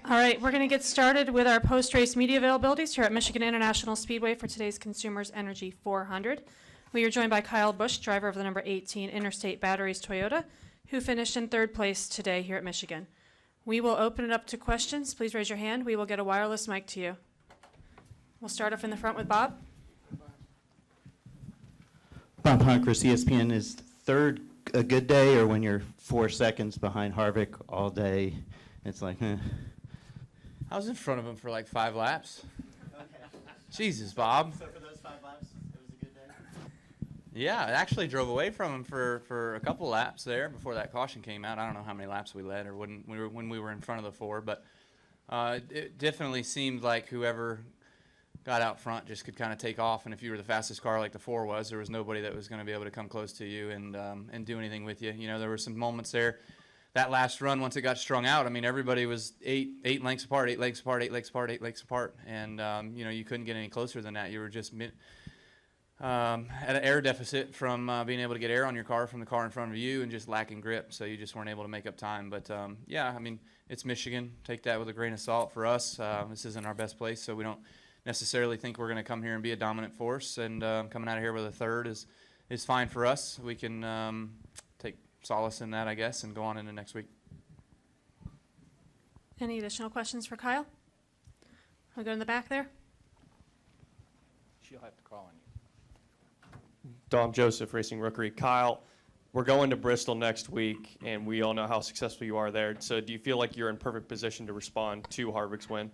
All right, we're going to get started with our post-race media availabilities here at Michigan International Speedway for today's Consumers Energy 400. We are joined by Kyle Busch, driver of the number 18 Interstate Batteries Toyota, who finished in third place today here at Michigan. We will open it up to questions. Please raise your hand. We will get a wireless mic to you. We'll start off in the front with Bob. Bob Honkers, ESPN. Is third a good day, or when you're 4 seconds behind Harvick all day, it's like, I was in front of him for like 5 laps. Okay. Jesus, Bob. So for those 5 laps, it was a good day? Yeah, I actually drove away from him for a couple laps there before that caution came out. I don't know how many laps we led or when we were in front of the 4, but it definitely seemed like whoever got out front just could kind of take off, and if you were the fastest car like the 4 was, there was nobody that was going to be able to come close to you and do anything with you. You know, there were some moments there. That last run, once it got strung out, I mean, everybody was eight lengths apart, 8 lengths apart, 8 lengths apart, 8 lengths apart, and you know, you couldn't get any closer than that. You were just at an air deficit from being able to get air on your car from the car in front of you and just lacking grip, so you just weren't able to make up time. But yeah, I mean, it's Michigan. Take that with a grain of salt for us. This isn't our best place, so we don't necessarily think we're going to come here and be a dominant force, and coming out of here with a third is fine for us. We can take solace in that, I guess, and go on into next week. Any additional questions for Kyle? I'll go in the back there. She'll have to call on you. Dom Joseph, Racing Rookery. Kyle, we're going to Bristol next week, and we all know how successful you are there. So do you feel like you're in perfect position to respond to Harvick's win?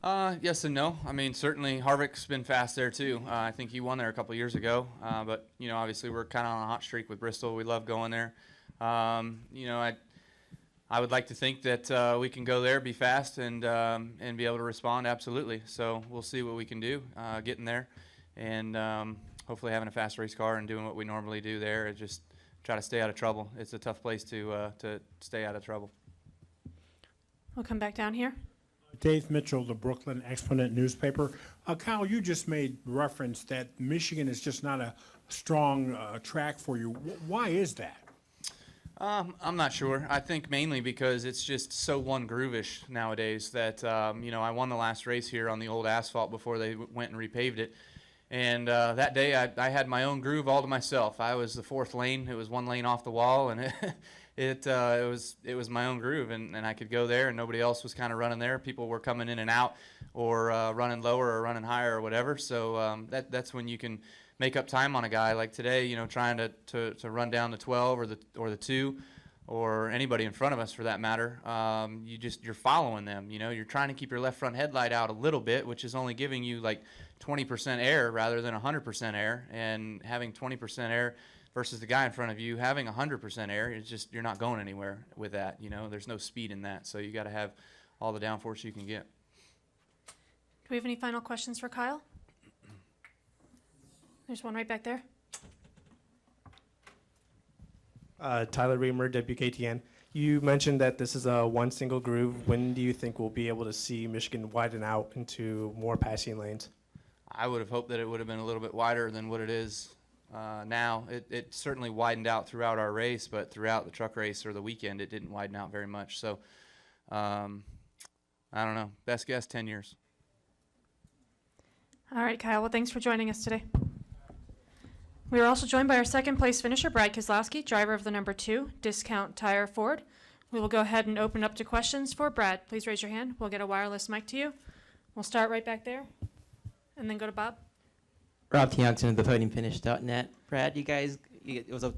Yes and no. I mean, certainly Harvick's been fast there too. I think he won there a couple years ago. But you know, obviously we're kind of on a hot streak with Bristol. We love going there. You know, I would like to think that we can go there, be fast, and be able to respond. Absolutely. So we'll see what we can do getting there, and hopefully having a fast race car and doing what we normally do there. And just try to stay out of trouble. It's a tough place to stay out of trouble. We'll come back down here. Dave Mitchell, the Brooklyn Exponent newspaper. Kyle, you just made reference that Michigan is just not a strong track for you. Why is that? I'm not sure. I think mainly because it's just so one groove-ish nowadays that, you know, I won the last race here on the old asphalt before they went and repaved it. And that day I had my own groove all to myself. I was the 4th lane. It was 1 lane off the wall, and it was my own groove, and I could go there, and nobody else was kind of running there. People were coming in and out, or running lower or running higher or whatever. So that's when you can make up time on a guy like today. You know, trying to run down the 12 or the 2, or anybody in front of us for that matter. You're following them. You know, you're trying to keep your left front headlight out a little bit, which is only giving you like 20% air rather than 100% air, and having 20% air versus the guy in front of you having 100% air, it's just, you're not going anywhere with that. You know, there's no speed in that, so you got to have all the downforce you can get. Do we have any final questions for Kyle? There's one right back there. Tyler Reamer, WKTN. You mentioned that this is a one single groove. When do you think we'll be able to see Michigan widen out into more passing lanes? I would have hoped that it would have been a little bit wider than what it is now. It certainly widened out throughout our race, but throughout the truck race or the weekend, it didn't widen out very much. So, I don't know. Best guess, 10 years. All right, Kyle. Well, thanks for joining us today. We are also joined by our second place finisher, Brad Keselowski, driver of the number 2 Discount Tire Ford. We will go ahead and open up to questions for Brad. Please raise your hand. We'll get a wireless mic to you. We'll start right back there and then go to Bob. Rob Tiongson of thepodiumfinish.net. Brad, it was a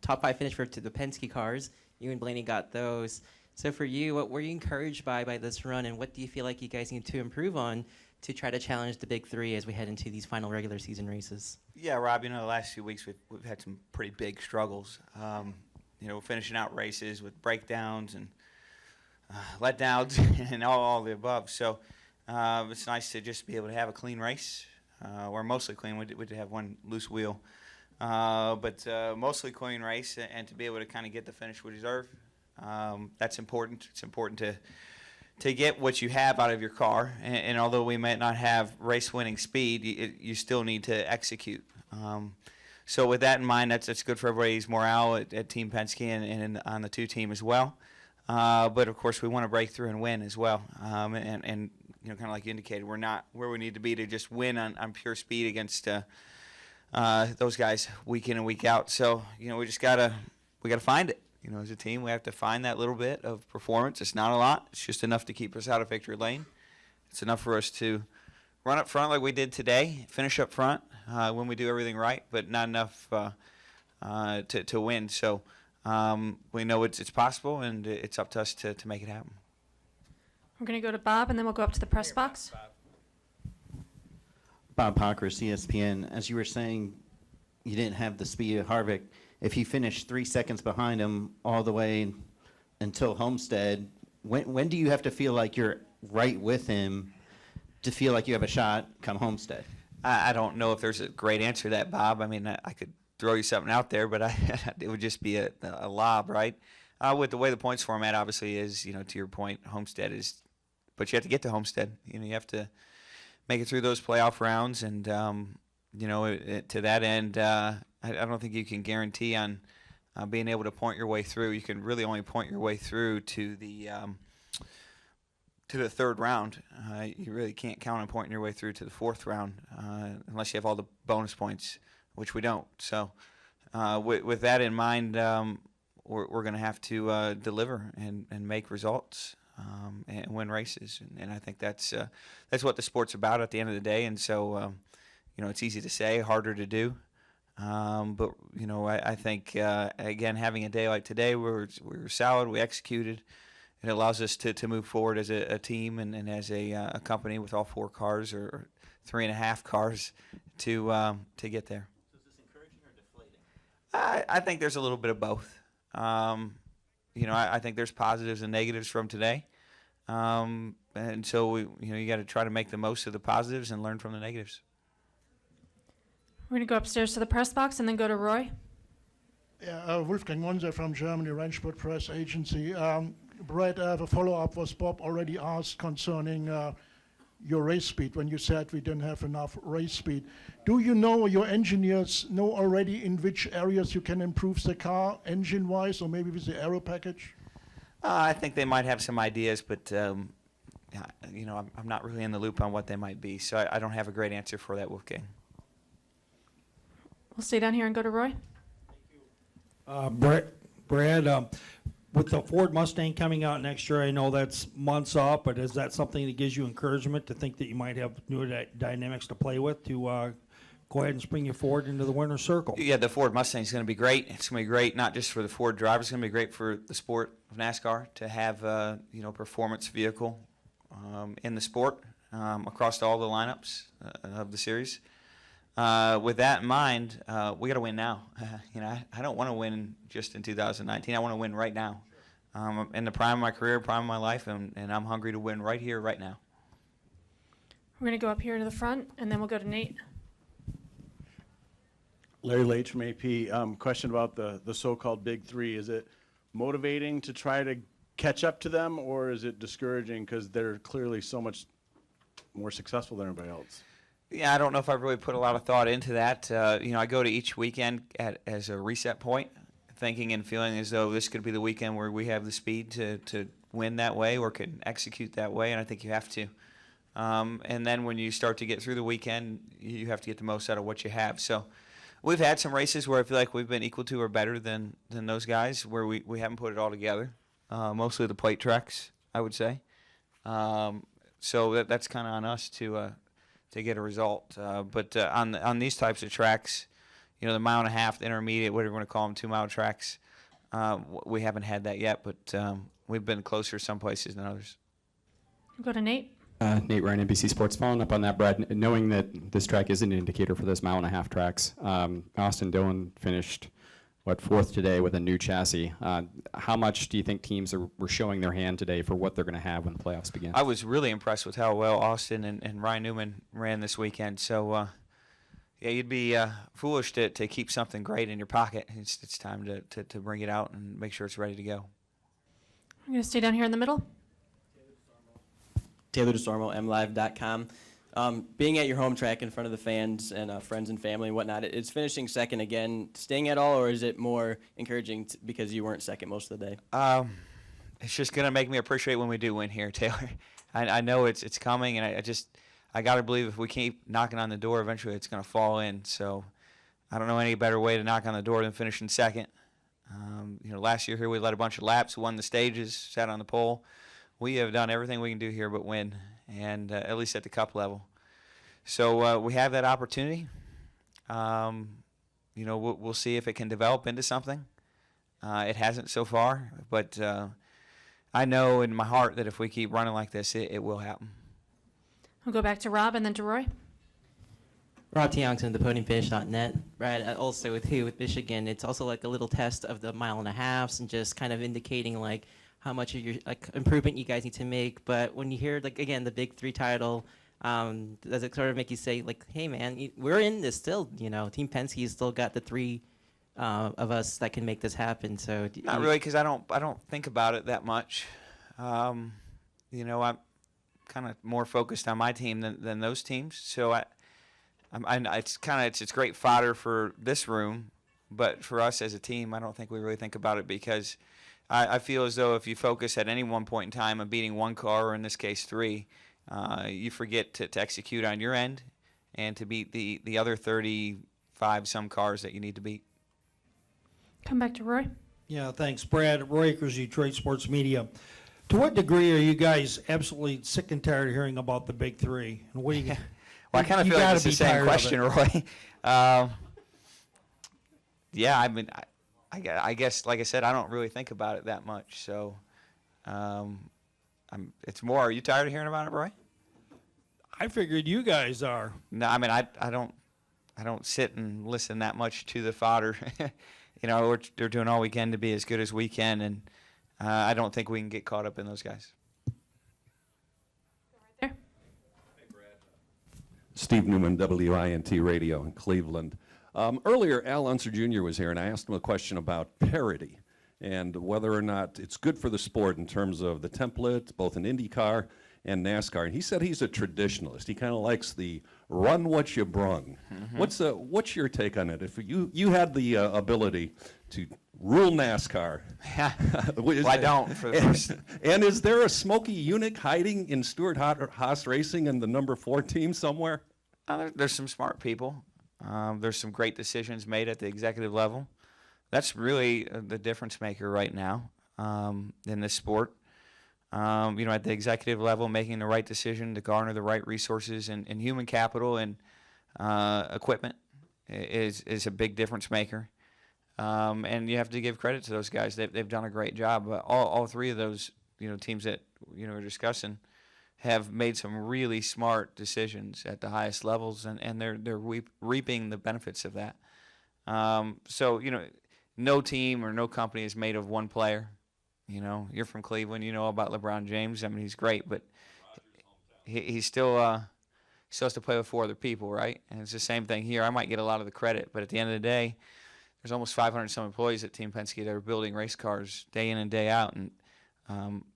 top 5 finish for the Penske cars. You and Blaney got those. So for you, what were you encouraged by this run, and what do you feel like you guys need to improve on to try to challenge the big 3 as we head into these final regular season races? Yeah, Rob, you know, the last few weeks we've had some pretty big struggles. You know, finishing out races with breakdowns and letdowns and all the above. So it's nice to just be able to have a clean race. We're mostly clean. We did have one loose wheel. But mostly clean race, and to be able to kind of get the finish we deserve. That's important. It's important to get what you have out of your car, and although we might not have race-winning speed, you still need to execute. So with that in mind, that's good for everybody's morale at Team Penske and on the 2 team as well. But of course, we want to break through and win as well. And you know, kind of like you indicated, we're not where we need to be to just win on pure speed against those guys week in and week out. So you know, we gotta find it. You know, as a team, we have to find that little bit of performance. It's not a lot. It's just enough to keep us out of victory lane. It's enough for us to run up front like we did today, finish up front when we do everything right, but not enough to win. So we know it's possible, and it's up to us to make it happen. We're going to go to Bob, and then we'll go up to the press box. Bob Pockris, ESPN. As you were saying, you didn't have the speed of Harvick. If you finished 3 seconds behind him all the way until Homestead, when do you have to feel like you're right with him to feel like you have a shot come Homestead? I don't know if there's a great answer to that, Bob. I mean, I could throw you something out there, but it would just be a lob, right? With the way the points format obviously is, you know, to your point, Homestead is, but you have to get to Homestead. You know, you have to make it through those playoff rounds, and you know, to that end, I don't think you can guarantee on being able to point your way through. You can really only point your way through to the third round. You really can't count on pointing your way through to the fourth round unless you have all the bonus points, which we don't. So with that in mind, we're going to have to deliver and make results and win races. And I think that's what the sport's about at the end of the day. And so, you know, it's easy to say, harder to do. But, you know, I think, again, having a day like today where we were solid, we executed, it allows us to move forward as a team and as a company with all 4 cars or 3.5 cars to get there. So is this encouraging or deflating? I think there's a little bit of both. You know, I think there's positives and negatives from today. And so, you got to try to make the most of the positives and learn from the negatives. We're going to go upstairs to the press box and then go to Roy. Yeah, Wolfgang Monser from Germany, Rennsport Press Agency. Brett, I have a follow-up was Bob already asked concerning your race speed when you said we didn't have enough race speed. Do you know, your engineers know already in which areas you can improve the car engine-wise or maybe with the aero package? I think they might have some ideas, but, you know, I'm not really in the loop on what they might be, so I don't have a great answer for that, Wolfgang. We'll stay down here and go to Roy. Brad, with the Ford Mustang coming out next year, I know that's months off, but is that something that gives you encouragement to think that you might have new dynamics to play with to go ahead and spring you forward into the winner's circle? Yeah, the Ford Mustang is going to be great. It's going to be great not just for the Ford drivers. It's going to be great for the sport of NASCAR to have you know, performance vehicle in the sport across all the lineups of the series. With that in mind, we got to win now. You know, I don't want to win just in 2019. I want to win right now. I'm in the prime of my career, prime of my life, and I'm hungry to win right here, right now. We're going to go up here to the front, and then we'll go to Nate. Larry Leach from AP. Question about the so-called Big Three. Is it motivating to try to catch up to them, or is it discouraging because they're clearly so much more successful than everybody else? Yeah, I don't know if I've really put a lot of thought into that. You know, I go to each weekend as a reset point, thinking and feeling as though this could be the weekend where we have the speed to win that way or can execute that way, and I think you have to. And then when you start to get through the weekend, you have to get the most out of what you have. So we've had some races where I feel like we've been equal to or better than those guys, where we haven't put it all together. Mostly the plate tracks, I would say. So that's kind of on us to get a result. But on these types of tracks, you know, the mile and a half, the intermediate, whatever you want to call them, 2-mile tracks, we haven't had that yet, but we've been closer some places than others. We'll go to Nate. Nate Ryan, NBC Sports. Following up on that, Brad, knowing that this track is an indicator for those 1.5-mile tracks, Austin Dillon finished, fourth today with a new chassis. How much do you think teams were showing their hand today for what they're going to have when the playoffs begin? I was really impressed with how well Austin and Ryan Newman ran this weekend. So, yeah, you'd be foolish to keep something great in your pocket. It's time to bring it out and make sure it's ready to go. I'm going to stay down here in the middle. Taylor DeSormo, MLive.com. Being at your home track in front of the fans and friends and family and whatnot, is finishing second again staying at all, or is it more encouraging because you weren't second most of the day? it's just going to make me appreciate when we do win here, Taylor. I know it's coming, and I got to believe if we keep knocking on the door, eventually it's going to fall in. So I don't know any better way to knock on the door than finishing second. Last year here we led a bunch of laps, won the stages, sat on the pole. We have done everything we can do here but win, and at least at the Cup level. So we have that opportunity. We'll see if it can develop into something. It hasn't so far, but I know in my heart that if we keep running like this, it will happen. We'll go back to Rob and then to Roy. Rob Tiongson, thepodiumfinish.net. Brad, also with Michigan, it's also like a little test of the 1.5 miles and just kind of indicating like how much of your improvement you guys need to make. But when you hear again the Big 3 title, does it sort of make you say like, hey man, we're in this still? Team Penske's still got the 3 of us that can make this happen. So not really, because I don't think about it that much. I'm kind of more focused on my team than those teams. So it's great fodder for this room, but for us as a team, I don't think we really think about it, because I feel as though if you focus at any one point in time on beating one car, or in this case 3, you forget to execute on your end and to beat the other 35 some cars that you need to beat. Come back to Roy. Yeah, thanks, Brad. Roy Akers, Detroit Sports Media. To what degree are you guys absolutely sick and tired of hearing about the Big 3? And what do you? Well, I kind of feel like it's the same question, Roy. Yeah, I guess, like I said, I don't really think about it that much. So, it's more. Are you tired of hearing about it, Roy? I figured you guys are. No, I mean, I don't sit and listen that much to the fodder. They're doing all we can to be as good as we can, and I don't think we can get caught up in those guys. There. Steve Newman, WINT Radio in Cleveland. Earlier, Al Unser Jr. was here, and I asked him a question about parity and whether or not it's good for the sport in terms of the template, both in IndyCar and NASCAR. And he said he's a traditionalist. He kind of likes the run what you brung. Mm-hmm. What's your take on it? If you had the ability to rule NASCAR. Well, I don't. And is there a smoky eunuch hiding in Stuart Haas Racing and the number 4 team somewhere? There's some smart people. There's some great decisions made at the executive level. That's really the difference maker right now in this sport. At the executive level, making the right decision to garner the right resources and human capital and equipment is a big difference maker. And you have to give credit to those guys. They've done a great job. All 3 of those teams that we're discussing have made some really smart decisions at the highest levels, and they're reaping the benefits of that. No team or no company is made of one player. You're from Cleveland. You know about LeBron James. I mean, he's great, but he still has to play with 4 other people, right? And it's the same thing here. I might get a lot of the credit, but at the end of the day, there's almost 500 some employees at Team Penske that are building race cars day in and day out, and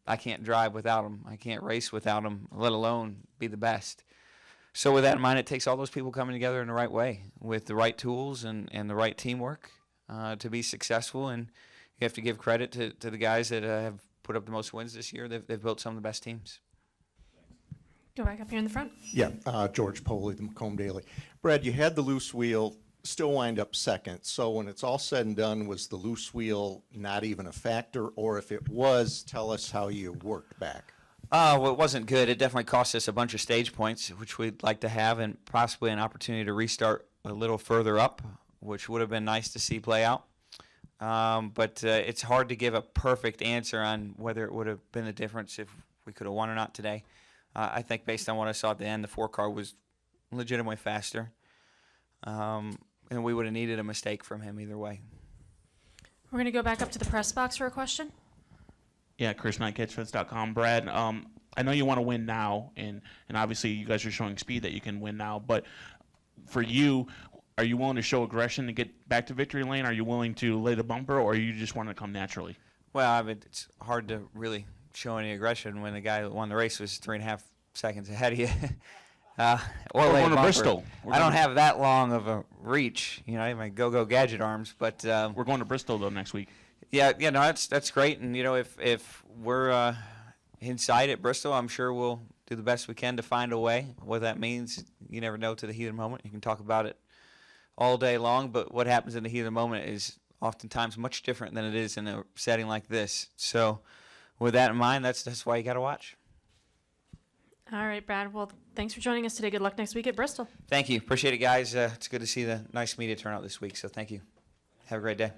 I can't drive without them. I can't race without them, let alone be the best. So with that in mind, it takes all those people coming together in the right way with the right tools and the right teamwork to be successful. And you have to give credit to the guys that have put up the most wins this year. They've built some of the best teams. Go back up here in the front. Yeah, George Poley, the Macomb Daily. Brad, you had the loose wheel, still wind up second. So when it's all said and done, was the loose wheel not even a factor? Or if it was, tell us how you worked back. Well, it wasn't good. It definitely cost us a bunch of stage points, which we'd like to have, and possibly an opportunity to restart a little further up, which would have been nice to see play out. But it's hard to give a perfect answer on whether it would have been a difference if we could have won or not today. I think based on what I saw at the end, the 4 car was legitimately faster. And we would have needed a mistake from him either way. We're going to go back up to the press box for a question. Yeah, Chris Knight, catchfence.com. Brad, I know you want to win now, and obviously you guys are showing speed that you can win now, but for you, are you willing to show aggression to get back to victory lane? Are you willing to lay the bumper, or you just want to come naturally? Well, I mean, it's hard to really show any aggression when the guy that won the race was 3.5 seconds ahead of you. Or We're lay a going to bumper. Bristol. I don't have that long of a reach, I have my go-go gadget arms, but we're going to Bristol though next week. Yeah, no, that's great. And you know, if we're inside at Bristol, I'm sure we'll do the best we can to find a way. What that means, you never know to the heat of the moment. You can talk about it all day long, but what happens in the heat of the moment is oftentimes much different than it is in a setting like this. So, with that in mind, that's why you got to watch. All right, Brad. Well, thanks for joining us today. Good luck next week at Bristol. Thank you, appreciate it, guys. It's good to see the nice media turnout this week. So, thank you. Have a great day.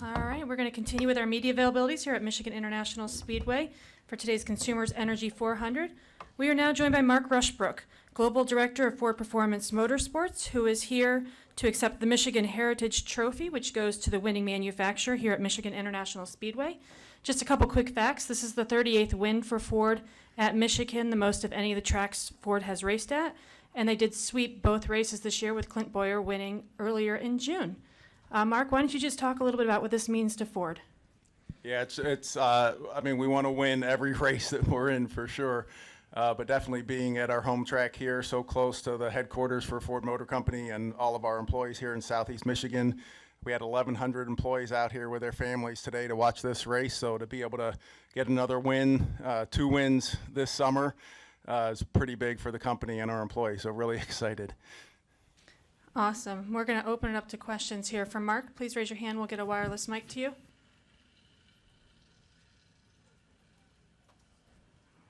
All right, we're going to continue with our media availabilities here at Michigan International Speedway for today's Consumers Energy 400. We are now joined by Mark Rushbrook, Global Director of Ford Performance Motorsports, who is here to accept the Michigan Heritage Trophy, which goes to the winning manufacturer here at Michigan International Speedway. Just a couple quick facts. This is the 38th win for Ford at Michigan, the most of any of the tracks Ford has raced at. And they did sweep both races this year, with Clint Boyer winning earlier in June. Mark, why don't you just talk a little bit about what this means to Ford? Yeah, I mean, we want to win every race that we're in for sure. But definitely being at our home track here, so close to the headquarters for Ford Motor Company and all of our employees here in Southeast Michigan. We had 1,100 employees out here with their families today to watch this race. So to be able to get another win, 2 wins this summer, is pretty big for the company and our employees. So really excited. Awesome. We're going to open it up to questions here. For Mark, please raise your hand. We'll get a wireless mic to you.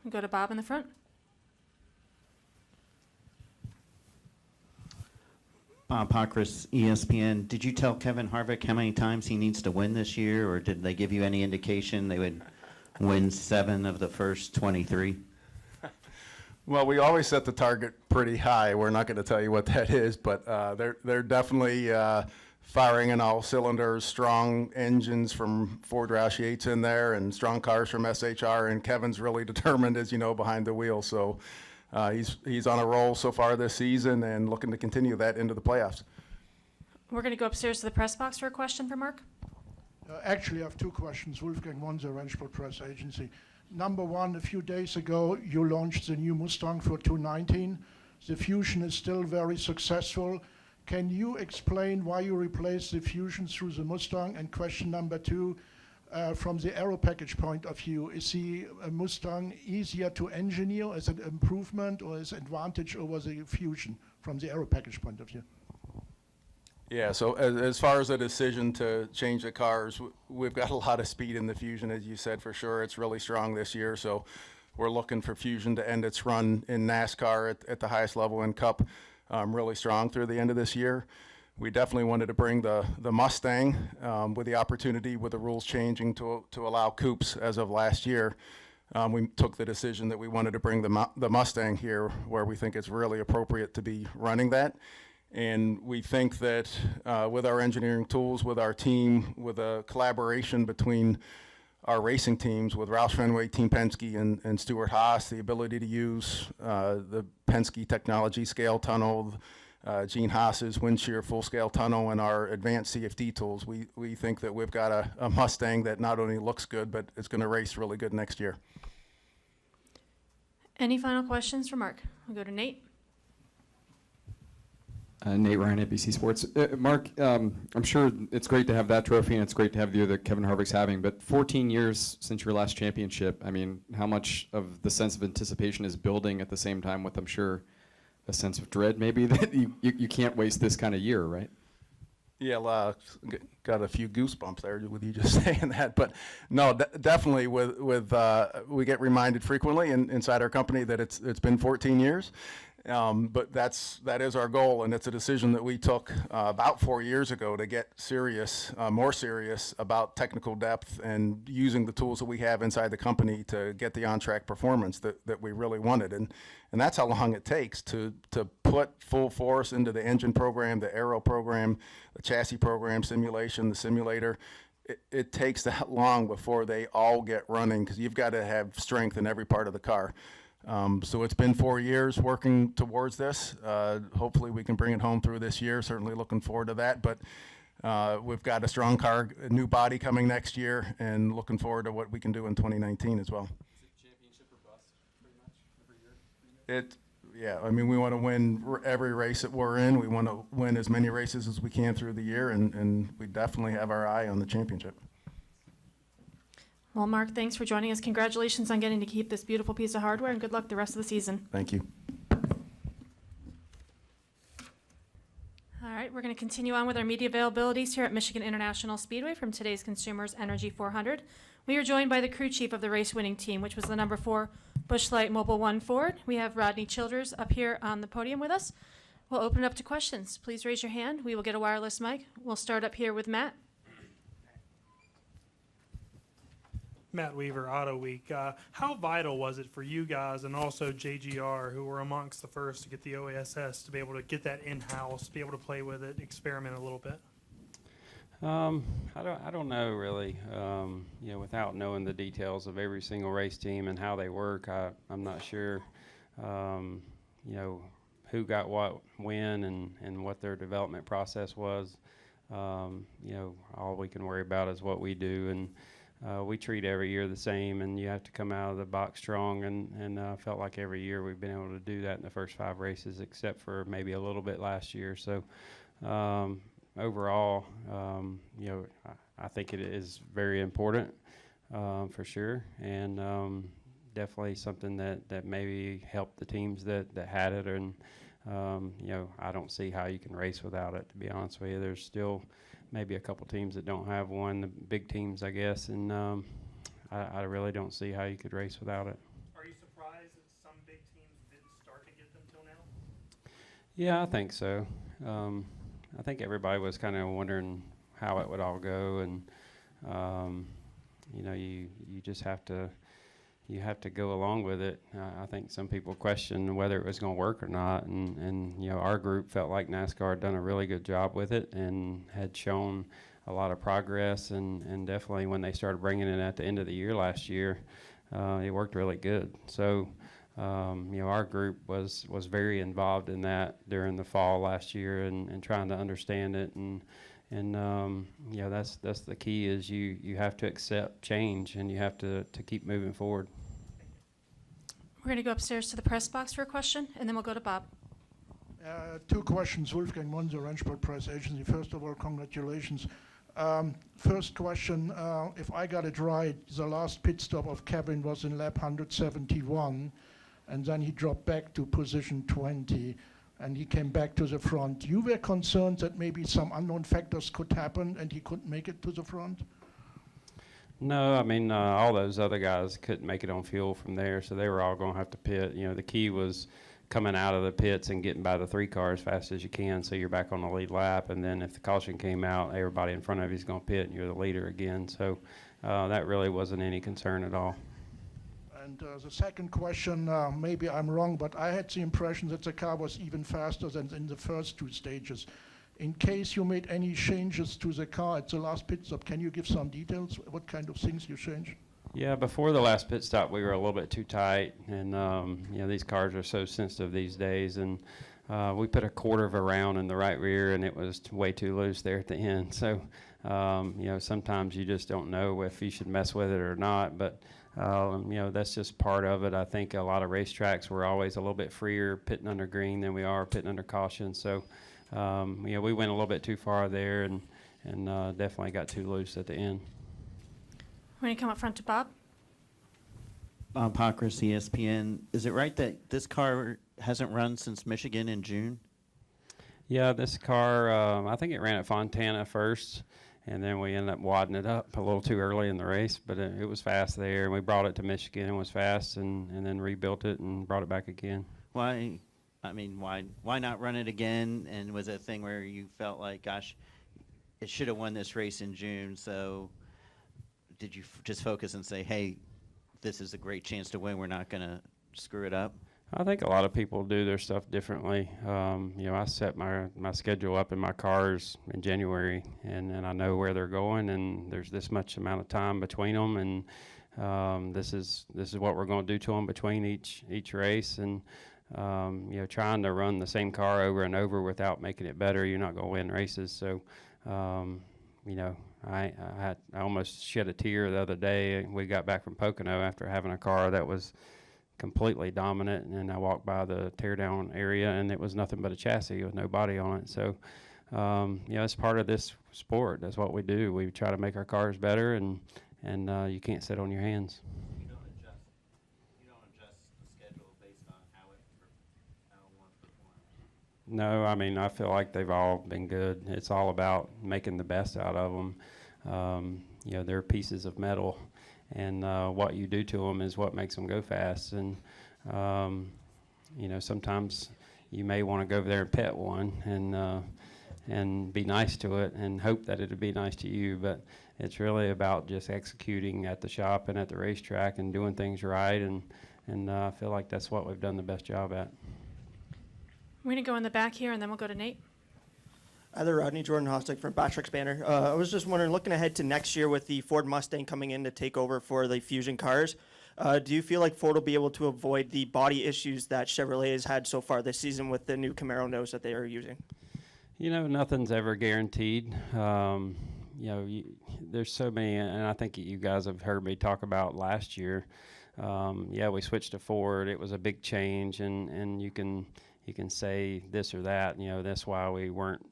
We'll go to Bob in the front. Bob Pockris, ESPN. Did you tell Kevin Harvick how many times he needs to win this year, or did they give you any indication they would win 7 of the first 23? Well, we always set the target pretty high. We're not going to tell you what that is, but they're definitely firing in all cylinders. Strong engines from Ford Roush Yates in there, and strong cars from SHR. And Kevin's really determined, as you know, behind the wheel. So he's on a roll so far this season, and looking to continue that into the playoffs. We're going to go upstairs to the press box for a question for Mark. Actually, I have 2 questions. Wolfgang Monzer, Rennsport Press Agency. Number one, a few days ago, you launched the new Mustang for 2019. The Fusion is still very successful. Can you explain why you replaced the Fusion through the Mustang? And question number 2, from the aero package point of view, is the Mustang easier to engineer as an improvement or as an advantage over the Fusion from the aero package point of view? Yeah, so as far as the decision to change the cars, we've got a lot of speed in the Fusion, as you said, for sure. It's really strong this year, so we're looking for Fusion to end its run in NASCAR at the highest level in Cup really strong through the end of this year. We definitely wanted to bring the Mustang with the opportunity, with the rules changing to allow coupes as of last year. We took the decision that we wanted to bring the Mustang here, where we think it's really appropriate to be running that. And we think that with our engineering tools, with our team, with a collaboration between our racing teams, with Roush Fenway, Team Penske, and Stuart Haas, the ability to use the Penske technology scale tunnel, Gene Haas's wind shear full scale tunnel, and our advanced CFD tools, we think that we've got a Mustang that not only looks good, but it's going to race really good next year. Any final questions for Mark? We'll go to Nate. Nate Ryan, NBC Sports. Mark, I'm sure it's great to have that trophy, and it's great to have the year that Kevin Harvick's having, but 14 years since your last championship, I mean, how much of the sense of anticipation is building at the same time with, I'm sure, a sense of dread maybe that you can't waste this kind of year, right? Yeah, got a few goosebumps there with you just saying that, but no, definitely with we get reminded frequently inside our company that it's been 14 years. But that is our goal, and it's a decision that we took about 4 years ago to get more serious about technical depth and using the tools that we have inside the company to get the on-track performance that we really wanted. And that's how long it takes to put full force into the engine program, the aero program, the chassis program, simulation, the simulator. It takes that long before they all get running, because you've got to have strength in every part of the car. So it's been 4 years working towards this. Hopefully we can bring it home through this year. Certainly looking forward to that. But we've got a strong car, a new body coming next year, and looking forward to what we can do in 2019 as well. Is it championship or bust, pretty much, every year? Yeah, I mean, we want to win every race that we're in. We want to win as many races as we can through the year, and we definitely have our eye on the championship. Well, Mark, thanks for joining us. Congratulations on getting to keep this beautiful piece of hardware, and good luck the rest of the season. Thank you. All right, we're going to continue on with our media availabilities here at Michigan International Speedway from today's Consumers Energy 400. We are joined by the crew chief of the race-winning team, which was the number 4 Busch Light Mobile 1 Ford. We have Rodney Childers up here on the podium with us. We'll open it up to questions. Please raise your hand. We will get a wireless mic. We'll start up here with Matt. Matt Weaver, Auto Week. How vital was it for you guys and also JGR, who were amongst the first to get the OASS, to be able to get that in-house, be able to play with it, experiment a little bit? I don't know really. You know, without knowing the details of every single race team and how they work, I'm not sure. You know, who got what when and what their development process was. You know, all we can worry about is what we do, and we treat every year the same, and you have to come out of the box strong, and felt like every year we've been able to do that in the first 5 races, except for maybe a little bit last year. So overall, you know, I think it is very important for sure, and definitely something that maybe helped the teams that had it, and you know, I don't see how you can race without it, to be honest with you. There's still maybe a couple teams that don't have one, the big teams, I guess, and I really don't see how you could race without it. Are you surprised that some big teams didn't start to get them till now? Yeah, I think so. I think everybody was kind of wondering how it would all go, and you know, you just have to go along with it. I think some people questioned whether it was going to work or not, and you know, our group felt like NASCAR had done a really good job with it and had shown a lot of progress, and definitely when they started bringing it at the end of the year last year, it worked really good. So you know, our group was very involved in that during the fall last year, and trying to understand it, and you know, that's the key, is you have to accept change, and you have to keep moving forward. We're going to go upstairs to the press box for a question, and then we'll go to Bob. 2 questions. Wolfgang Monzer, Rennsport Press Agency. First of all, congratulations. First question, if I got it right, the last pit stop of Kevin was in lap 171, and then he dropped back to position 20, and he came back to the front. You were concerned that maybe some unknown factors could happen and he couldn't make it to the front? No, I mean, all those other guys couldn't make it on fuel from there, so they were all going to have to pit. You know, the key was coming out of the pits and getting by the 3 car as fast as you can, so you're back on the lead lap, and then if the caution came out, everybody in front of you is going to pit, and you're the leader again. So that really wasn't any concern at all. And the second question, maybe I'm wrong, but I had the impression that the car was even faster than in the first 2 stages. In case you made any changes to the car at the last pit stop, can you give some details? What kind of things you changed? Yeah, before the last pit stop, we were a little bit too tight, and you know, these cars are so sensitive these days, and we put a quarter of a round in the right rear, and it was way too loose there at the end. So you know, sometimes you just don't know if you should mess with it or not, but you know, that's just part of it. I think a lot of racetracks were always a little bit freer pitting under green than we are pitting under caution. So you know, we went a little bit too far there, and definitely got too loose at the end. We're going to come up front to Bob. Bob Pockris, ESPN. Is it right that this car hasn't run since Michigan in June? Yeah, this car, I think it ran at Fontana first, and then we ended up wadding it up a little too early in the race, but it was fast there, and we brought it to Michigan and was fast, and then rebuilt it and brought it back again. Why? I mean, why not run it again? And was it a thing where you felt like, gosh, it should have won this race in June, so did you just focus and say, hey, this is a great chance to win, we're not going to screw it up? I think a lot of people do their stuff differently. You know, I set my schedule up in my cars in January, and I know where they're going, and there's this much amount of time between them, and this is what we're going to do to them between each race, and you know, trying to run the same car over and over without making it better, you're not going to win races. So you know, I almost shed a tear the other day. We got back from Pocono after having a car that was completely dominant. And I walked by the teardown area, and it was nothing but a chassis with no body on it. So, it's part of this sport. That's what we do. We try to make our cars better, and you can't sit on your hands. You don't adjust the schedule based on how one performs. No, I mean, I feel like they've all been good. It's all about making the best out of them. They're pieces of metal, and what you do to them is what makes them go fast. And, sometimes you may want to go over there and pet one and be nice to it and hope that it'll be nice to you. But it's really about just executing at the shop and at the racetrack and doing things right. And I feel like that's what we've done the best job at. We're going to go in the back here, and then we'll go to Nate. Hi there, Rodney Jordan Hostick from Patrick's Banner. I was just wondering, looking ahead to next year with the Ford Mustang coming in to take over for the Fusion cars, do you feel like Ford will be able to avoid the body issues that Chevrolet has had so far this season with the new Camaro nose that they are using? Nothing's ever guaranteed. There's so many, and I think you guys have heard me talk about last year. We switched to Ford. It was a big change, and you can say this or that. That's why we weren't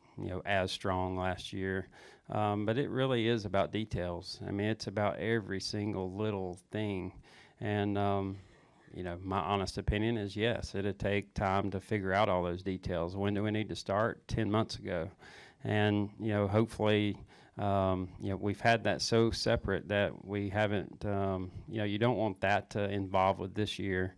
as strong last year. But it really is about details. I mean, it's about every single little thing. And, my honest opinion is yes, it'd take time to figure out all those details. When do we need to start? 10 months ago. And, hopefully, we've had that so separate that we haven't, you don't want that to involve with this year.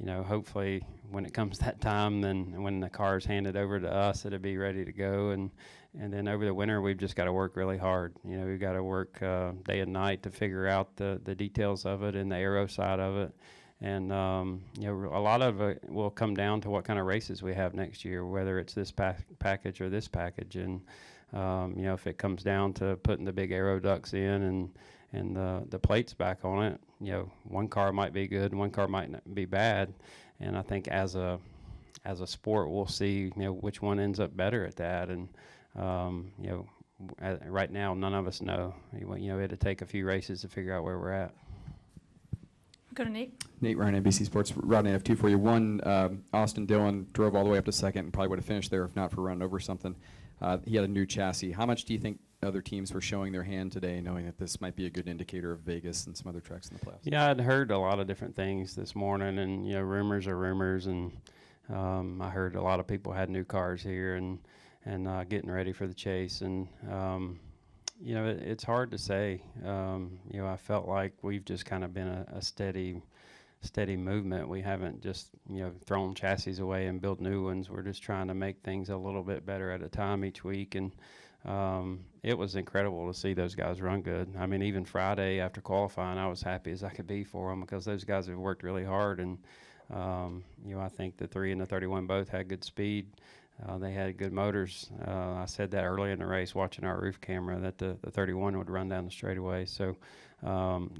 Hopefully when it comes that time, then when the car is handed over to us, it'll be ready to go. And then over the winter, we've just got to work really hard. We've got to work day and night to figure out the details of it and the aero side of it. And, a lot of it will come down to what kind of races we have next year, whether it's this package or this package. And, if it comes down to putting the big aero ducts in and the plates back on it, one car might be good and one car might not be bad. And I think as a sport, we'll see, which one ends up better at that. And, right now, none of us know. It'll take a few races to figure out where we're at. Go to Nate. Nate Ryan, NBC Sports. Rodney, I have two for you. One, Austin Dillon drove all the way up to second and probably would have finished there if not for running over something. He had a new chassis. How much do you think other teams were showing their hand today, knowing that this might be a good indicator of Vegas and some other tracks in the playoffs? Yeah, I'd heard a lot of different things this morning, and rumors are rumors, and I heard a lot of people had new cars here and getting ready for the chase, and it's hard to say. I felt like we've just kind of been a steady movement. We haven't just thrown chassis away and built new ones. We're just trying to make things a little bit better at a time each week, and it was incredible to see those guys run good. I mean, even Friday after qualifying, I was happy as I could be for them because those guys have worked really hard, and I think the 3 and the 31 both had good speed. They had good motors. I said that early in the race watching our roof camera that the 31 would run down the straightaway. So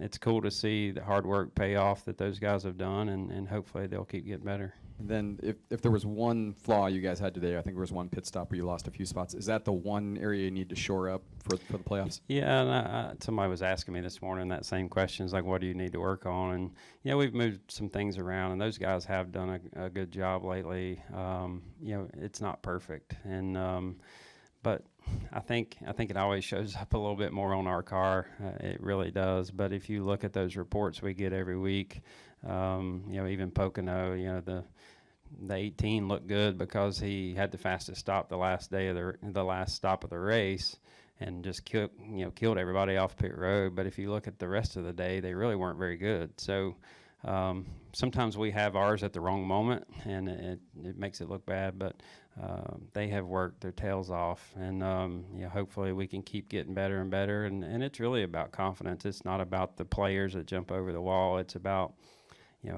it's cool to see the hard work pay off that those guys have done, and hopefully they'll keep getting better. And then if there was one flaw you guys had today, I think there was one pit stop where you lost a few spots. Is that the one area you need to shore up for the playoffs? Yeah, and somebody was asking me this morning that same question. It's like, what do you need to work on? And, we've moved some things around, and those guys have done a good job lately. It's not perfect. And but I think it always shows up a little bit more on our car. It really does. But if you look at those reports we get every week, even Pocono, the 18 looked good because he had the fastest stop the last day of the last stop of the race, and just killed everybody off pit road. But if you look at the rest of the day, they really weren't very good. So sometimes we have ours at the wrong moment, and it makes it look bad. But they have worked their tails off, and hopefully we can keep getting better and better. And it's really about confidence. It's not about the players that jump over the wall. It's about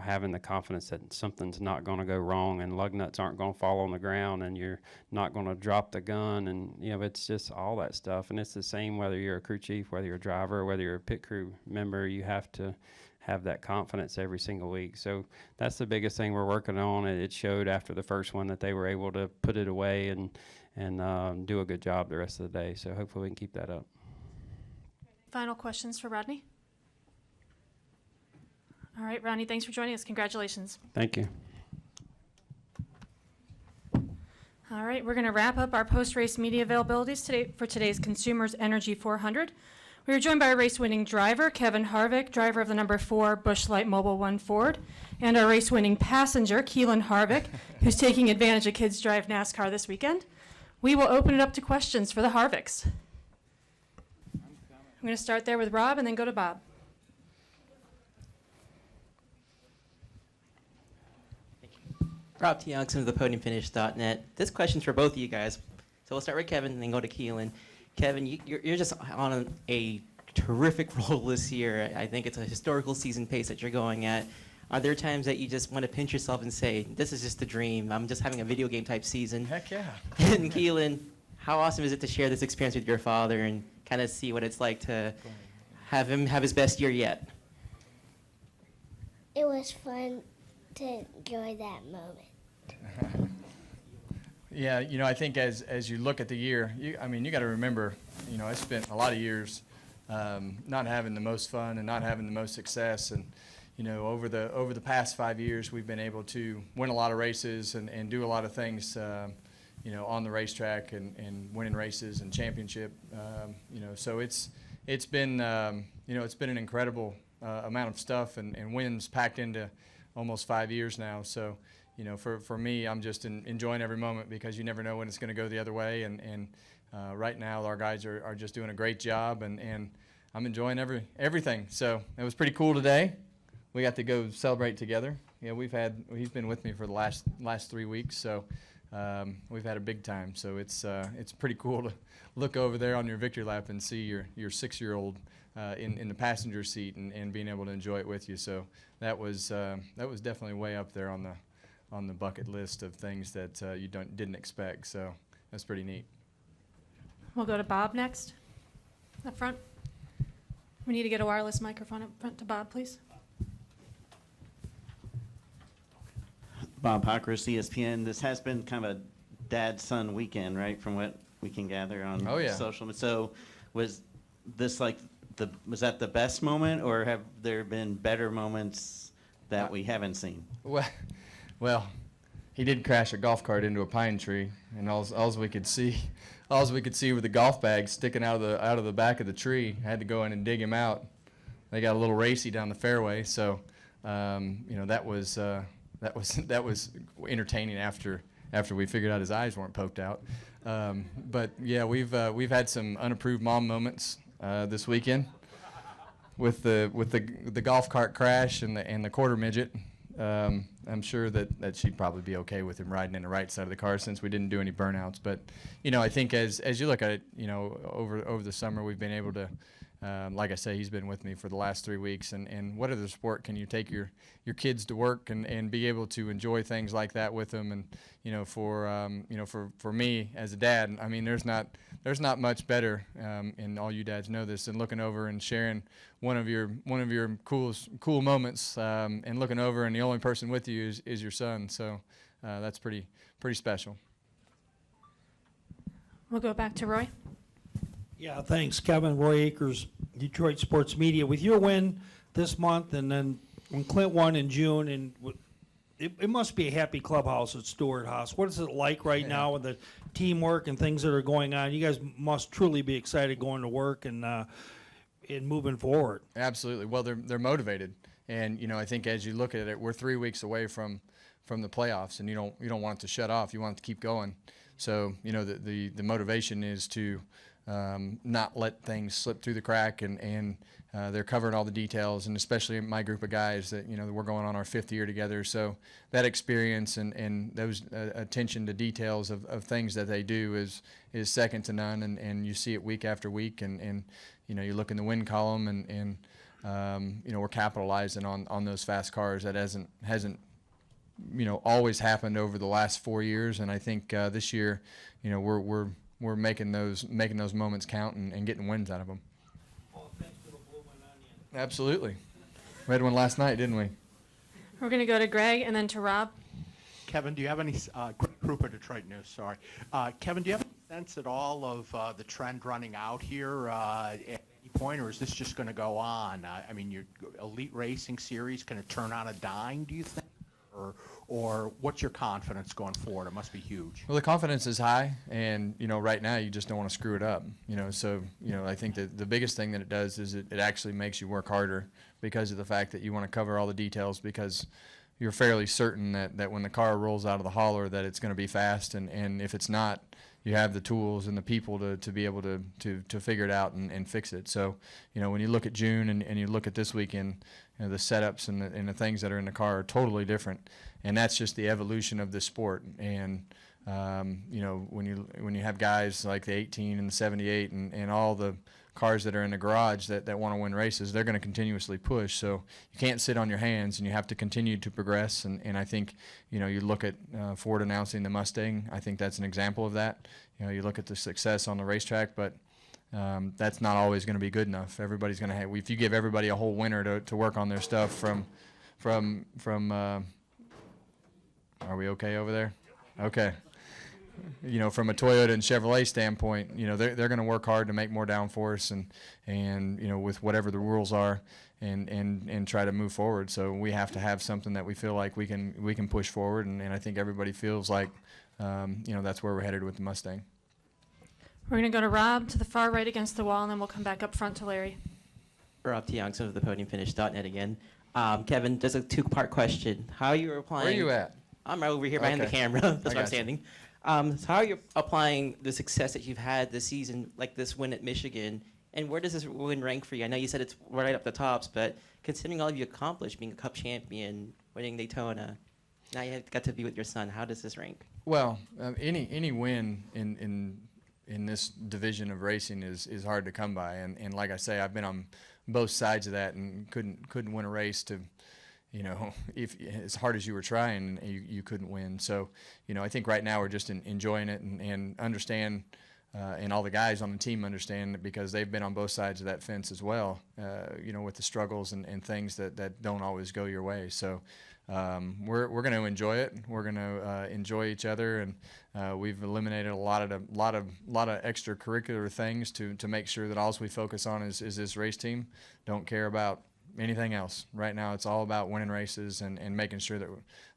having the confidence that something's not going to go wrong and lug nuts aren't going to fall on the ground and you're not going to drop the gun. And, it's just all that stuff. And it's the same whether you're a crew chief, whether you're a driver, whether you're a pit crew member. You have to have that confidence every single week. So that's the biggest thing we're working on. It showed after the first one that they were able to put it away and do a good job the rest of the day. So hopefully we can keep that up. Final questions for Rodney? All right, Ronnie, thanks for joining us. Congratulations. Thank you. All right, we're going to wrap up our post-race media availabilities today for today's Consumers Energy 400. We are joined by our race-winning driver, Kevin Harvick, driver of the number 4 Busch Light Mobile 1 Ford, and our race-winning passenger, Keelan Harvick, who's taking advantage of Kids Drive NASCAR this weekend. We will open it up to questions for the Harvicks. I'm going to start there with Rob and then go to Bob. Rob T. Youngson of the podiumfinish.net. This question's for both of you guys. So we'll start with Kevin and then go to Keelan. Kevin, you're just on a terrific roll this year. I think it's a historical season pace that you're going at. Are there times that you just want to pinch yourself and say, this is just a dream, I'm just having a video game type season? Heck yeah. And Keelan, how awesome is it to share this experience with your father and kind of see what it's like to have him have his best year yet? It was fun to enjoy that moment. Yeah, you know, I think as you look at the year, you got to remember, you know, I spent a lot of years not having the most fun and not having the most success, and you know, over the past 5 years, we've been able to win a lot of races and do a lot of things, you know, on the racetrack and winning races and championship, you know, so it's been you know, it's been an incredible amount of stuff and wins packed into almost 5 years now. So, you know, for me, I'm just enjoying every moment because you never know when it's going to go the other way. And right now, our guys are just doing a great job, and I'm enjoying everything. So it was pretty cool today. We got to go celebrate together. Yeah, he's been with me for the last 3 weeks, so we've had a big time. So it's pretty cool to look over there on your victory lap and see your 6-year-old in the passenger seat and being able to enjoy it with you. So that was definitely way up there on the bucket list of things that you didn't expect. So that's pretty neat. We'll go to Bob next, up front. We need to get a wireless microphone up front to Bob, please. Bob Pockris, ESPN. This has been kind of a dad-son weekend, right, from what we can gather on social media. So was this like was that the best moment, or have there been better moments that we haven't seen? Well, he did crash a golf cart into a pine tree, and all we could see were the golf bags sticking out of the back of the tree. I had to go in and dig him out. They got a little racy down the fairway, so you know, that was entertaining after we figured out his eyes weren't poked out. But yeah, we've had some unapproved mom moments this weekend with the golf cart crash and the quarter midget. I'm sure that she'd probably be okay with him riding in the right side of the car since we didn't do any burnouts. But you know, I think as you look at it, you know, over the summer we've been able to, like I say, he's been with me for the last 3 weeks. And what other sport can you take your kids to work and be able to enjoy things like that with them? And you know, for me as a dad, I mean, there's not much better, and all you dads know this, than looking over and sharing one of your cool moments, and looking over and the only person with you is your son. So that's pretty special. We'll go back to Roy. Yeah, thanks, Kevin. Roy Akers, Detroit Sports Media. With your win this month, and then when Clint won in June, and it must be a happy clubhouse at Stewart Haas. What is it like right now with the teamwork and things that are going on? You guys must truly be excited going to work and moving forward. Absolutely. Well, they're motivated, and you know, I think as you look at it, we're 3 weeks away from the playoffs, and you don't want it to shut off. You want it to keep going. So you know, the motivation is to not let things slip through the crack, and they're covering all the details, and especially my group of guys that, you know, we're going on our 5th year together. So that experience and those attention to details of things that they do is second to none, and you see it week after week, and you know, you look in the win column, and you know, we're capitalizing on those fast cars. That hasn't you know, always happened over the last 4 years, and I think this year, you know, we're making those moments count and getting wins out of them. Absolutely. We had one last night, didn't we? We're going to go to Greg and then to Rob. Kevin, do you have any, Greg Krupa, Detroit News, sorry. Kevin, do you have any sense at all of the trend running out here? At any point, or is this just going to go on? I mean, your elite racing series going to turn on a dime, do you think? Or what's your confidence going forward? It must be huge. Well, the confidence is high, and right now you just don't want to screw it up. So I think that the biggest thing that it does is it actually makes you work harder because of the fact that you want to cover all the details, because you're fairly certain that when the car rolls out of the hauler that it's going to be fast, and if it's not, you have the tools and the people to be able to figure it out and fix it. So when you look at June and you look at this weekend, the setups and the things that are in the car are totally different, and that's just the evolution of this sport. And when you have guys like the 18 and the 78 and all the cars that are in the garage that want to win races, they're going to continuously push. So you can't sit on your hands, and you have to continue to progress. And I think you look at Ford announcing the Mustang. I think that's an example of that. You look at the success on the racetrack, but that's not always going to be good enough. Everybody's going to have, if you give everybody a whole winter to work on their stuff from are we okay over there? Okay. From a Toyota and Chevrolet standpoint, they're going to work hard to make more downforce and with whatever the rules are and try to move forward. So we have to have something that we feel like we can push forward, and I think everybody feels like that's where we're headed with the Mustang. We're going to go to Rob to the far right against the wall, and then we'll come back up front to Larry. Rob Tiongson of the podiumfinish.net again. Kevin, just a two-part question. How you were applying... Where are you at? I'm right over here behind the camera. That's where I'm standing. So how are you applying the success that you've had this season, like this win at Michigan, and where does this win rank for you? I know you said it's right up the tops, but considering all you accomplished, being a Cup champion, winning Daytona, now you got to be with your son, how does this rank? Well, any win in this division of racing is hard to come by, and like I say, I've been on both sides of that and couldn't win a race to. If as hard as you were trying, you couldn't win. So, I think right now we're just enjoying it and understand, and all the guys on the team understand, because they've been on both sides of that fence as well, with the struggles and things that don't always go your way. So we're going to enjoy it. We're going to enjoy each other, and we've eliminated a lot of extracurricular things to make sure that all we focus on is this race team. Don't care about anything else. Right now it's all about winning races and making sure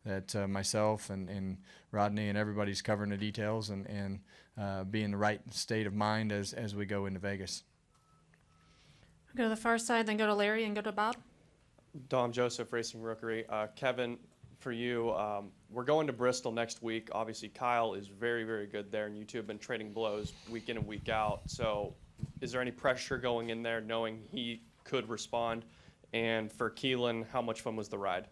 that myself and Rodney and everybody's covering the details and be in the right state of mind as we go into Vegas. Go to the far side, then go to Larry and go to Bob. Dom Joseph, Racing Rookery. Kevin, for you, we're going to Bristol next week. Obviously, Kyle is very, very good there, and you two have been trading blows week in and week out. So is there any pressure going in there knowing he could respond? And for Keelan, how much fun was the ride?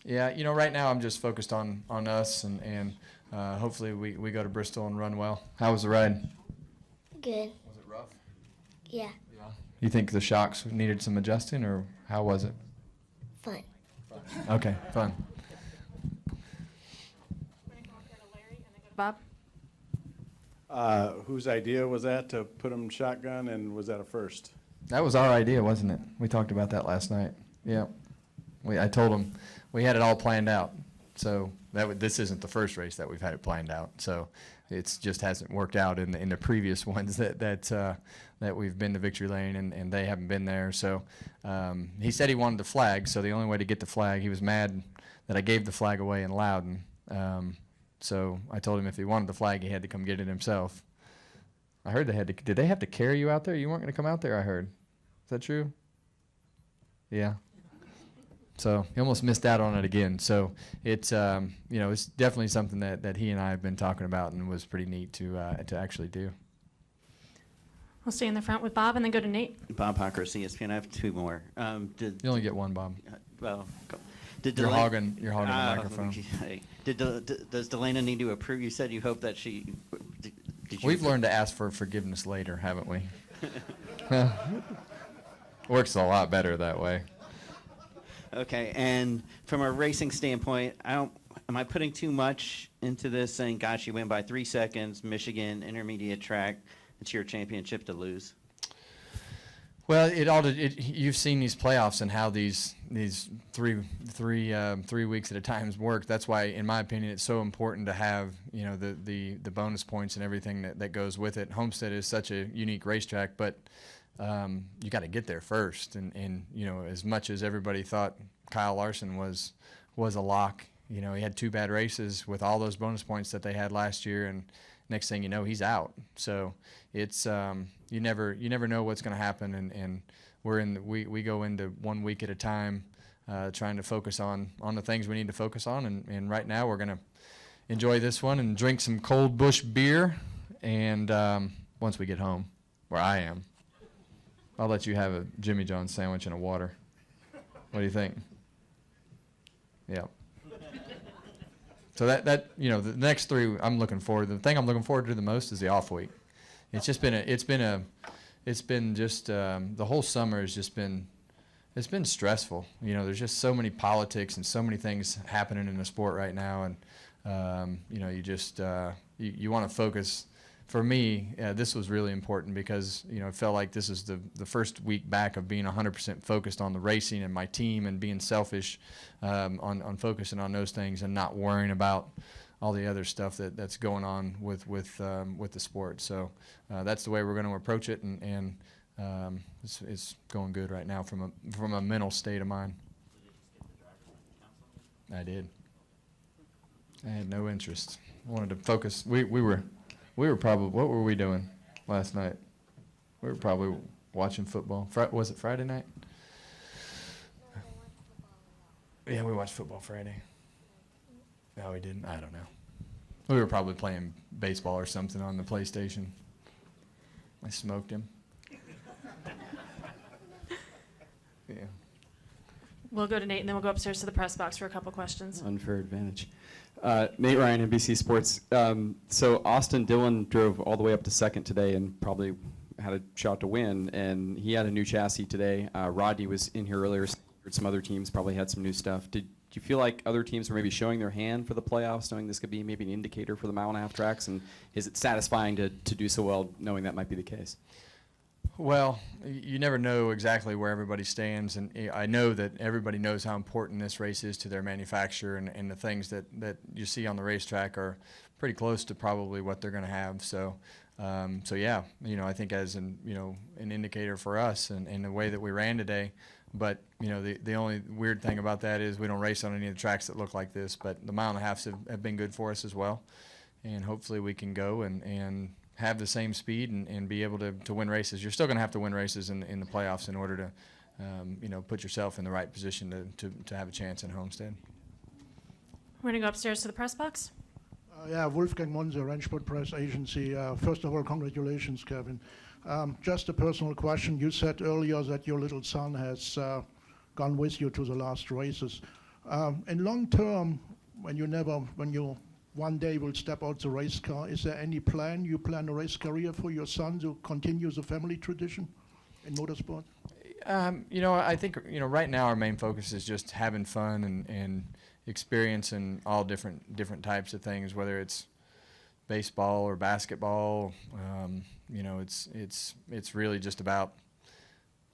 Yeah, right now I'm just focused on us, and hopefully we go to Bristol and run well. How was the ride? Good. Was it rough? Yeah. You think the shocks needed some adjusting, or how was it? Fun. Okay, fun. Bob? Whose idea was that to put him shotgun, and was that a first? That was our idea, wasn't it? We talked about that last night. Yeah. I told him we had it all planned out. So this isn't the first race that we've had it planned out. So it just hasn't worked out in the previous ones that we've been to Victory Lane and they haven't been there. So he said he wanted the flag. So the only way to get the flag, he was mad that I gave the flag away in Loudon. So I told him if he wanted the flag, he had to come get it himself. I heard did they have to carry you out there? You weren't going to come out there, I heard. Is that true? Yeah. So he almost missed out on it again. So it's it's definitely something that he and I have been talking about and was pretty neat to actually do. We'll stay in the front with Bob and then go to Nate. Bob Hocker, CSPN. I have two more. You only get one, Bob. Well, You're hogging the microphone. Does Delana need to approve? You said you hope that she. We've learned to ask for forgiveness later, haven't we? Works a lot better that way. Okay, and from a racing standpoint, am I putting too much into this, saying, gosh, you win by 3 seconds, Michigan, intermediate track, it's your championship to lose? Well, you've seen these playoffs and how these three weeks at a time work. That's why, in my opinion, it's so important to have the bonus points and everything that goes with it. Homestead is such a unique racetrack, but you got to get there first. And you know, as much as everybody thought Kyle Larson was a lock, you know, he had 2 bad races with all those bonus points that they had last year, and next thing you know, he's out. So it's you never know what's going to happen, and we go into 1 week at a time, trying to focus on the things we need to focus on, and right now we're going to enjoy this one and drink some cold Busch beer, and once we get home, where I am, I'll let you have a Jimmy John's sandwich and a water. What do you think? Yeah. So that you know, the next 3 I'm looking forward. The thing I'm looking forward to the most is the off week. It's been just the whole summer has just been, it's been stressful. You know, there's just so many politics and so many things happening in the sport right now, and you know, you just you want to focus. For me, this was really important because, you know, it felt like this is the first week back of being 100% focused on the racing and my team, and being selfish on focusing on those things and not worrying about all the other stuff that's going on with the sport. So that's the way we're going to approach it, and it's going good right now from a mental state of mind. I did. I had no interest. I wanted to focus. We were probably, what were we doing last night? We were probably watching football. Was it Friday night? Yeah, we watched football Friday. No, we didn't. I don't know. We were probably playing baseball or something on the PlayStation. I smoked him. Yeah. We'll go to Nate, and then we'll go upstairs to the press box for a couple questions. Unfair advantage. Nate Ryan, NBC Sports. So Austin Dillon drove all the way up to second today and probably had a shot to win, and he had a new chassis today. Rodney was in here earlier. Heard some other teams probably had some new stuff. Did you feel like other teams were maybe showing their hand for the playoffs, knowing this could be maybe an indicator for the mile-and-a-half tracks? And is it satisfying to do so well, knowing that might be the case? Well, you never know exactly where everybody stands, and I know that everybody knows how important this race is to their manufacturer, and the things that you see on the racetrack are pretty close to probably what they're going to have. So yeah, you know, I think as an indicator for us and the way that we ran today. But you know, the only weird thing about that is we don't race on any of the tracks that look like this. But the mile and a halves have been good for us as well, and hopefully we can go and have the same speed and be able to win races. You're still going to have to win races in the playoffs in order to put yourself in the right position to have a chance in Homestead. We're going to go upstairs to the press box. Yeah, Wolfgang Monze, Rennsport Press Agency. First of all, congratulations, Kevin. Just a personal question. You said earlier that your little son has gone with you to the last races. In long term, when you one day will step out the race car, is there any plan? You plan a race career for your son to continue the family tradition in motorsport? You know, I think, you know, right now our main focus is just having fun and experiencing all different types of things, whether it's baseball or basketball. You know, it's really just about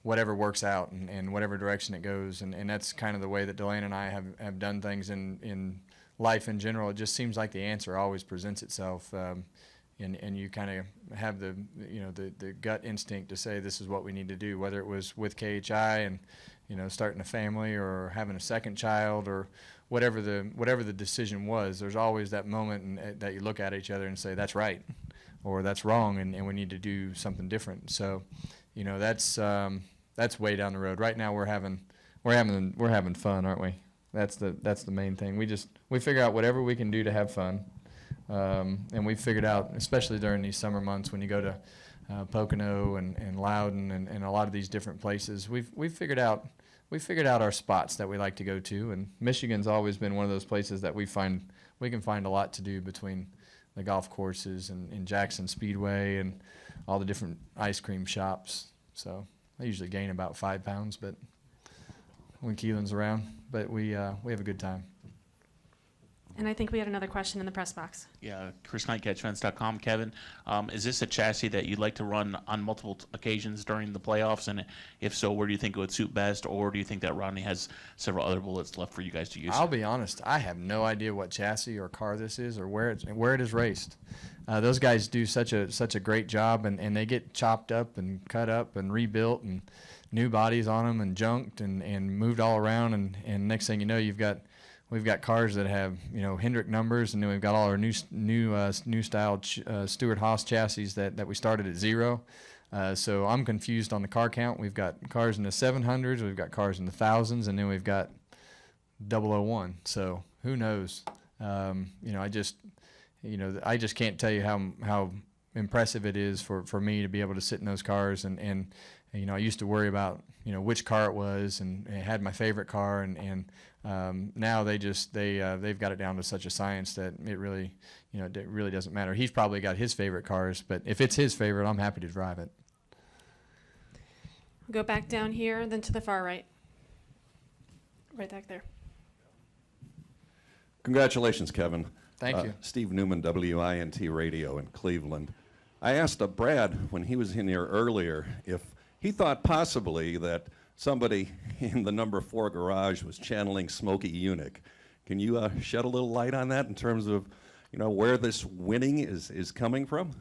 whatever works out and whatever direction it goes, and that's kind of the way that Delaney and I have done things in life in general. It just seems like the answer always presents itself, and you kind of have the gut instinct to say this is what we need to do, whether it was with KHI and, you know, starting a family or having a second child or whatever the decision was. There's always that moment that you look at each other and say that's right or that's wrong, and we need to do something different. So, you know, that's way down the road. Right now we're having fun, aren't we? That's the main thing. We figure out whatever we can do to have fun, and we've figured out, especially during these summer months when you go to Pocono and Loudon and a lot of these different places, we've figured out our spots that we like to go to, and Michigan's always been one of those places that we can find a lot to do between the golf courses and Jackson Speedway and all the different ice cream shops. So I usually gain about 5 pounds, but when Keelan's around, but we have a good time. And I think we had another question in the press box. Yeah, Chris Knight, CatchFence.com. Kevin, is this a chassis that you'd like to run on multiple occasions during the playoffs? And if so, where do you think it would suit best? Or do you think that Rodney has several other bullets left for you guys to use? I'll be honest, I have no idea what chassis or car this is or where it is raced. Those guys do such a great job, and they get chopped up and cut up and rebuilt and new bodies on them and junked and moved all around, and next thing you know, we've got cars that have, you know, Hendrick numbers, and then we've got all our new style Stewart Haas chassis that we started at 0. So I'm confused on the car count. We've got cars in the 700s, we've got cars in the thousands, and then we've got 001. So who knows? I just can't tell you how impressive it is for me to be able to sit in those cars, and I used to worry about which car it was, and had my favorite car, and now they've got it down to such a science that it really doesn't matter. He's probably got his favorite cars, but if it's his favorite, I'm happy to drive it. We'll go back down here, then to the far right. Right back there. Congratulations, Kevin. Thank you. Steve Newman, WINT Radio in Cleveland. I asked Brad when he was in here earlier if he thought possibly that somebody in the number 4 garage was channeling Smokey Yunick. Can you shed a little light on that in terms of where this winning is coming from?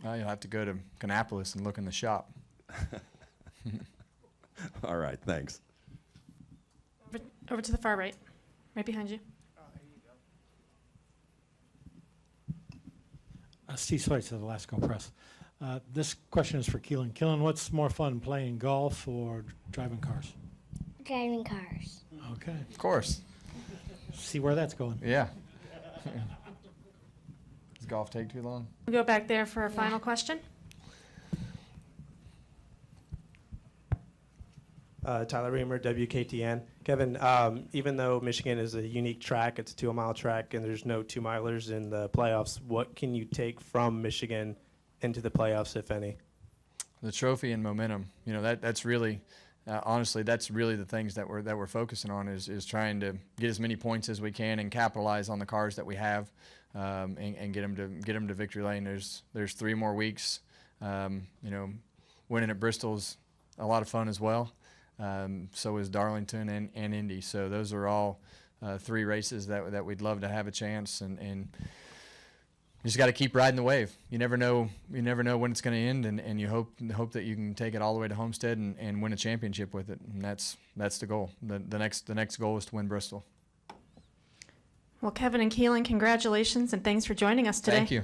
Well, you'll have to go to Kannapolis and look in the shop. All right, thanks. Over to the far right, right behind you. Steve Sweitz of the Lasco Press. This question is for Keelan. Keelan, what's more fun, playing golf or driving cars? Driving cars. Okay. Of course. See where that's going. Yeah. Does golf take too long? We'll go back there for a final question. Tyler Reamer, WKTN. Kevin, even though Michigan is a unique track, it's a 2-mile track, and there's no 2-milers in the playoffs, what can you take from Michigan into the playoffs, if any? The trophy and momentum. That's really, honestly, that's really the things that we're focusing on is trying to get as many points as we can and capitalize on the cars that we have, and get them to victory lane. There's 3 more weeks. Winning at Bristol's a lot of fun as well. So is Darlington and Indy. So those are all 3 races that we'd love to have a chance, and you just got to keep riding the wave. You never know when it's going to end, and you hope that you can take it all the way to Homestead and win a championship with it. And that's the goal. The next goal is to win Bristol. Well, Kevin and Keelan, congratulations, and thanks for joining us today. Thank you.